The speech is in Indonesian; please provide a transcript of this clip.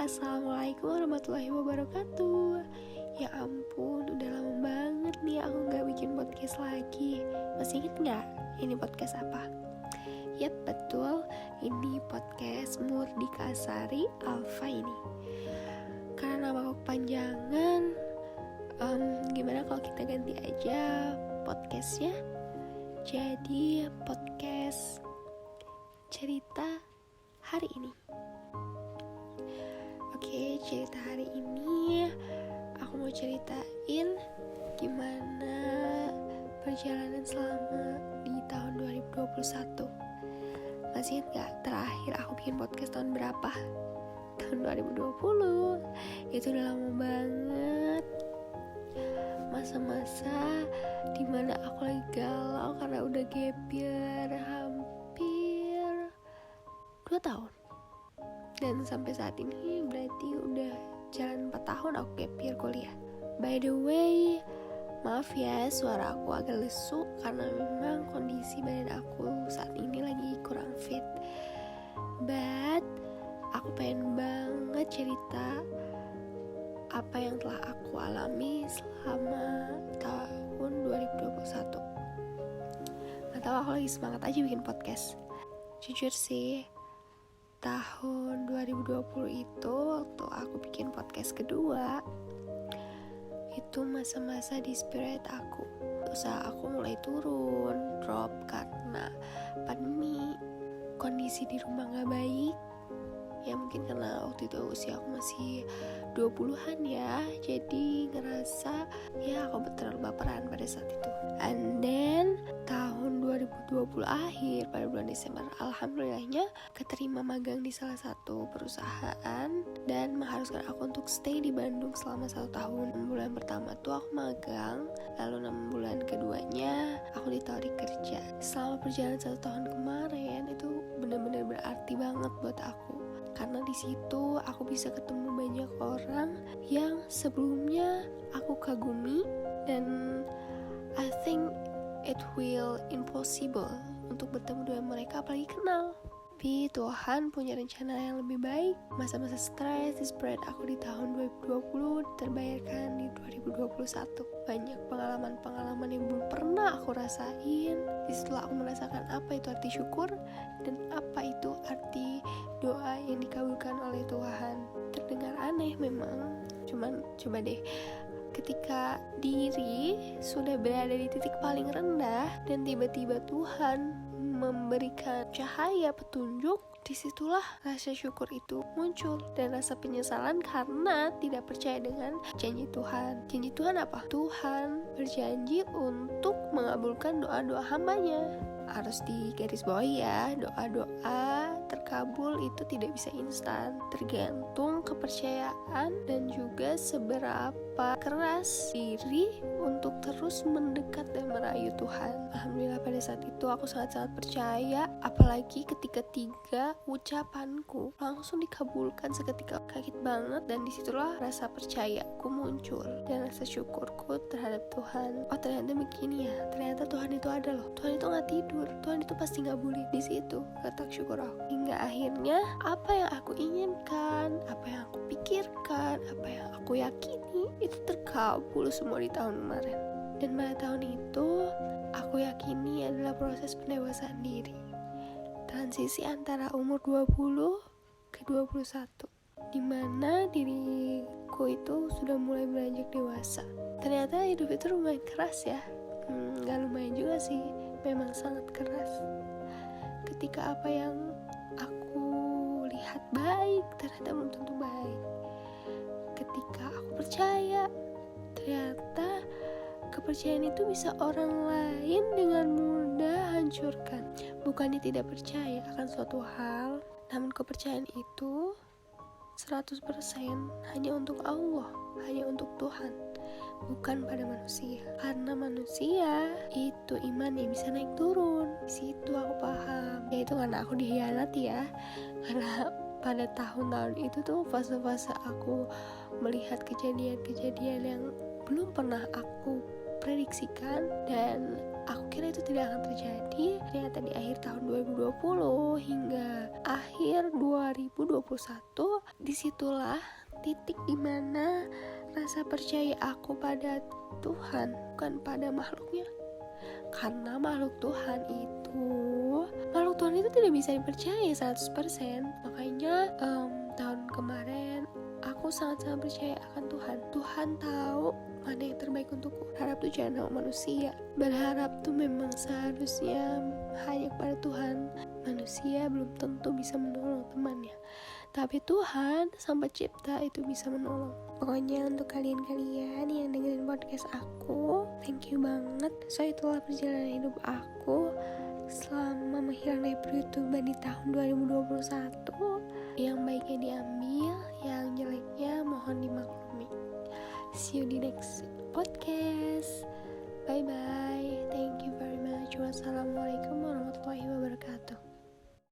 Assalamualaikum warahmatullahi wabarakatuh. Ya ampun, udah lama banget nih aku gak bikin podcast lagi. Masih inget gak ini podcast apa? Yap, betul, ini podcast Murdika Sari Alfa ini. Karena nama aku kepanjangan, gimana kalau kita ganti aja podcastnya jadi podcast cerita hari ini. Oke, cerita hari ini aku mau ceritain gimana perjalanan selama di tahun 2021. Masih ingat gak terakhir aku bikin podcast tahun berapa? Tahun 2020. Itu udah lama banget. Masa-masa dimana aku lagi galau karena udah gap year hampir 2 tahun. Dan sampai saat ini berarti udah jalan 4 tahun aku gap year kuliah. By the way, maaf ya suara aku agak lesu karena memang kondisi badan aku saat ini lagi kurang fit. But aku pengen banget cerita apa yang telah aku alami selama tahun 2021. Gak tau, aku lagi semangat aja bikin podcast. Jujur sih, tahun 2020 itu waktu aku bikin podcast kedua, itu masa-masa desperate aku. Usaha aku mulai turun, drop karena pandemi. Kondisi di rumah gak baik. Ya mungkin karena waktu itu usia aku masih 20-an ya, jadi ngerasa ya aku terlalu baperan pada saat itu. And then tahun 2020 akhir pada bulan Desember, alhamdulillahnya keterima magang di salah satu perusahaan dan mengharuskan aku untuk stay di Bandung selama 1 tahun. 6 bulan pertama tuh aku magang, lalu 6 bulan keduanya aku ditawarin kerja. Selama perjalanan 1 tahun kemarin itu benar-benar berarti banget buat aku. Karena di situ aku bisa ketemu banyak orang yang sebelumnya aku kagumi, dan I think it will impossible untuk bertemu dengan mereka apalagi kenal. Tapi Tuhan punya rencana yang lebih baik. Masa-masa stres, desperate aku di tahun 2020 terbayarkan di 2021. Banyak pengalaman-pengalaman yang belum pernah aku rasain. Disitulah aku merasakan apa itu arti syukur dan apa itu arti doa yang dikabulkan oleh Tuhan. Terdengar aneh memang, cuman coba deh, ketika diri sudah berada di titik paling rendah dan tiba-tiba Tuhan memberikan cahaya petunjuk, disitulah rasa syukur itu muncul dan rasa penyesalan karena tidak percaya dengan janji Tuhan. Janji Tuhan apa? Tuhan berjanji untuk mengabulkan doa-doa hambanya. Harus digarisbawahi ya, doa-doa terkabul itu tidak bisa instan, tergantung kepercayaan dan juga seberapa keras diri untuk terus mendekat dan merayu Tuhan. Alhamdulillah pada saat itu aku sangat-sangat percaya, apalagi ketika 3 ucapanku langsung dikabulkan seketika. Kaget banget, dan disitulah rasa percayaku muncul dan rasa syukurku terhadap Tuhan. Oh ternyata begini ya, ternyata Tuhan itu ada loh. Tuhan itu gak tidur, Tuhan itu pasti ngabulin. Di situ letak syukur aku. Hingga akhirnya apa yang aku inginkan, apa yang aku pikirkan, apa yang aku yakini itu terkabul semua di tahun kemarin. Dan pada tahun itu aku yakini adalah proses pendewasaan diri, transisi antara umur 20 ke 21, dimana diriku itu sudah mulai beranjak dewasa. Ternyata hidup itu lumayan keras ya. Gak lumayan juga sih, memang sangat keras. Ketika apa yang aku lihat baik, ternyata belum tentu baik. Ketika aku percaya, ternyata kepercayaan itu bisa orang lain dengan mudah hancurkan. Bukannya tidak percaya akan suatu hal, namun kepercayaan itu 100% hanya untuk Allah, hanya untuk Tuhan, bukan pada manusia. Karena manusia itu iman yang bisa naik turun. Di situ aku paham. Ya itu karena aku dikhianati ya. Karena pada tahun-tahun itu tuh fase-fase aku melihat kejadian-kejadian yang belum pernah aku prediksikan dan aku kira itu tidak akan terjadi. Ternyata di akhir tahun 2020 hingga akhir 2021, disitulah titik dimana rasa percaya aku pada Tuhan, bukan pada makhluknya. Karena makhluk Tuhan itu tidak bisa dipercaya 100%. Makanya tahun kemarin aku sangat-sangat percaya akan Tuhan. Tuhan tahu mana yang terbaik untukku. Berharap tuh jangan sama manusia. Berharap tuh memang seharusnya hanya kepada Tuhan. Manusia belum tentu bisa menolong temannya, tapi Tuhan Sang Pencipta itu bisa menolong. Pokoknya untuk kalian-kalian yang dengerin podcast aku, thank you banget. So itulah perjalanan hidup aku selama menghilang dari per-YouTuber di tahun 2021. Yang baiknya diambil, yang jeleknya mohon dimaklumi. See you di next podcast. Bye bye. Thank you very much. Wassalamualaikum warahmatullahi wabarakatuh.